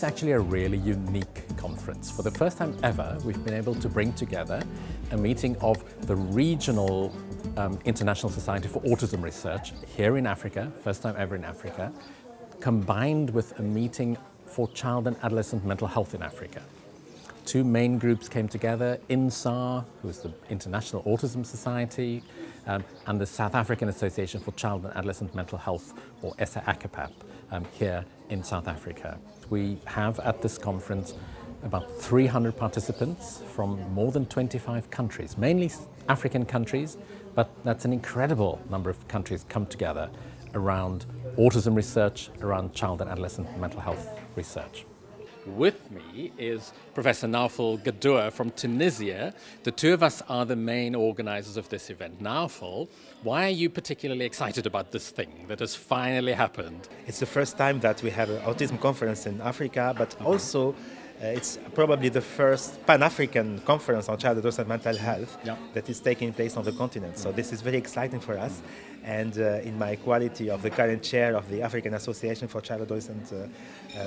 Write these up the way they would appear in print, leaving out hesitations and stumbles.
actually a really unique conference. For the first time ever, we've been able to bring together a meeting of the regional International Society for Autism Research here in Africa, first time ever in Africa, combined with a meeting for child and adolescent mental health in Africa. Two main groups came together, IMFAR, who is the International Autism Society, and the South African Association for Child and Adolescent Mental Health, or IMFAR, here in South Africa. We have at this conference about 300 participants from more than 25 countries, mainly African countries, but that's an incredible number of countries come together around autism research, around child and adolescent mental health research. With me is Professor Naufal Gadour from Tunisia. The two of us are the main organizers of this event. Naufal, why are you particularly excited about this thing that has finally happened? It's the first time that we have an autism conference in Africa, but also it's probably the first Pan-African conference on child and adolescent mental health that is taking place on the continent. So this is very exciting for us. And in my quality of the current chair of the African Association for Child and Adolescent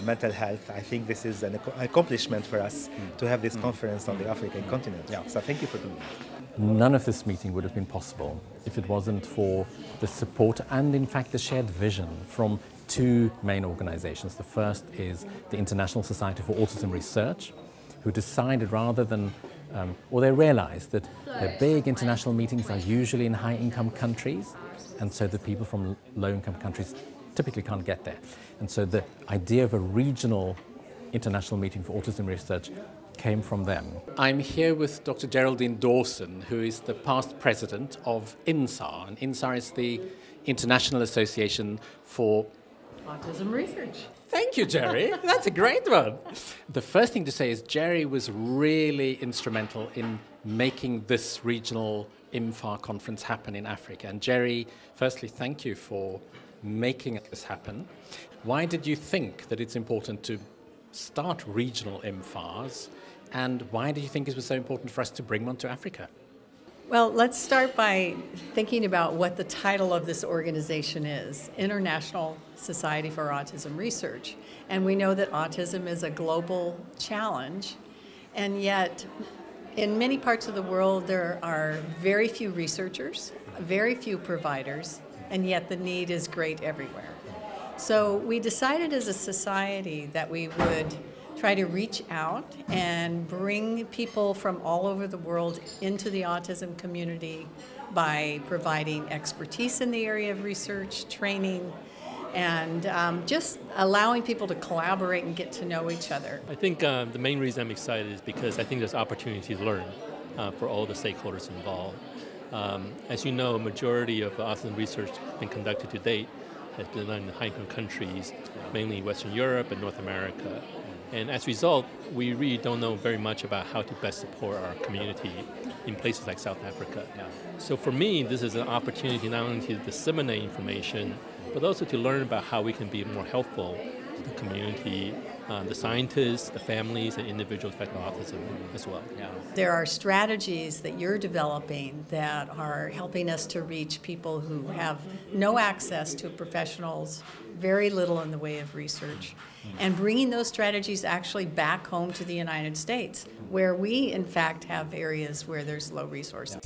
Mental Health, I think this is an accomplishment for us to have this conference on the African continent. So thank you for doing it. None of this meeting would have been possible if it wasn't for the support and, in fact, the shared vision from two main organizations. The first is the International Society for Autism Research, who decided rather than, or they realized that the big international meetings are usually in high-income countries, and so the people from low-income countries typically can't get there. And so the idea of a regional international meeting for autism research came from them. I'm here with Dr. Geraldine Dawson, who is the past president of IMFAR, and IMFAR is the International Association for Autism Research. Thank you, Jerry. That's a great one. The first thing to say is Jerry was really instrumental in making this regional IMFAR conference happen in Africa. And Jerry, firstly, thank you for making this happen. Why did you think that it's important to start regional IMFARs, and why do you think it was so important for us to bring one to Africa? Well, let's start by thinking about what the title of this organization is, International Society for Autism Research. And we know that autism is a global challenge, and yet in many parts of the world there are very few researchers, very few providers, and yet the need is great everywhere. So we decided as a society that we would try to reach out and bring people from all over the world into the autism community by providing expertise in the area of research, training, and just allowing people to collaborate and get to know each other. I think the main reason I'm excited is because I think there's opportunity to learn for all the stakeholders involved. As you know, a majority of autism research been conducted to date has been done in high-income countries, mainly Western Europe and North America. And as a result, we really don't know very much about how to best support our community in places like South Africa. So for me, this is an opportunity not only to disseminate information, but also to learn about how we can be more helpful to the community, the scientists, the families, and individuals affected by autism as well. There are strategies that you're developing that are helping us to reach people who have no access to professionals, very little in the way of research, and bringing those strategies actually back home to the United States, where we, in fact, have areas where there's low resources.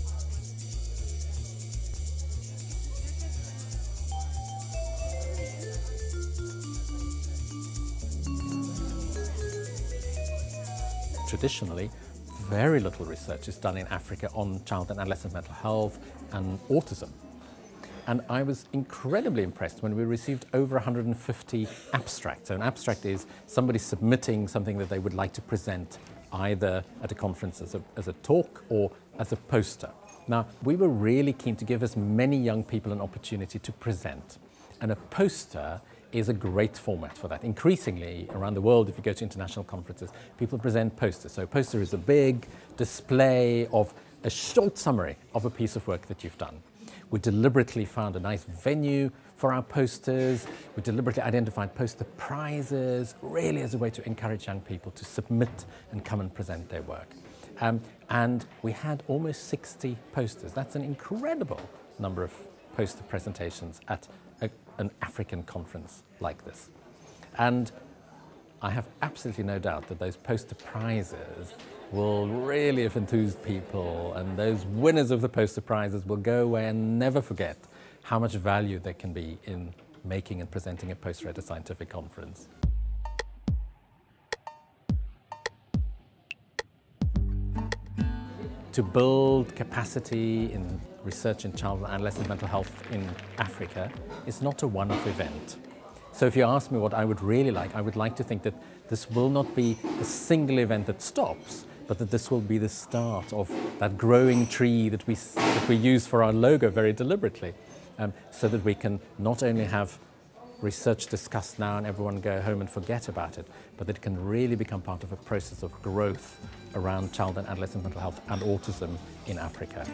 Traditionally, very little research is done in Africa on child and adolescent mental health and autism. And I was incredibly impressed when we received over 150 abstracts. So an abstract is somebody submitting something that they would like to present either at a conference as a talk or as a poster. Now, we were really keen to give as many young people an opportunity to present. And a poster is a great format for that. Increasingly, around the world, if you go to international conferences, people present posters. So a poster is a big display of a short summary of a piece of work that you've done. We deliberately found a nice venue for our posters. We deliberately identified poster prizes, really as a way to encourage young people to submit and come and present their work. And we had almost 60 posters. That's an incredible number of poster presentations at an African conference like this. And I have absolutely no doubt that those poster prizes will really have enthused people, and those winners of the poster prizes will go away and never forget how much value there can be in making and presenting a poster at a scientific conference. To build capacity in research in child and adolescent mental health in Africa is not a one-off event. So if you ask me what I would really like, I would like to think that this will not be a single event that stops, but that this will be the start of that growing tree that we use for our logo very deliberately, so that we can not only have research discussed now and everyone go home and forget about it, but that it can really become part of a process of growth around child and adolescent mental health and autism in Africa.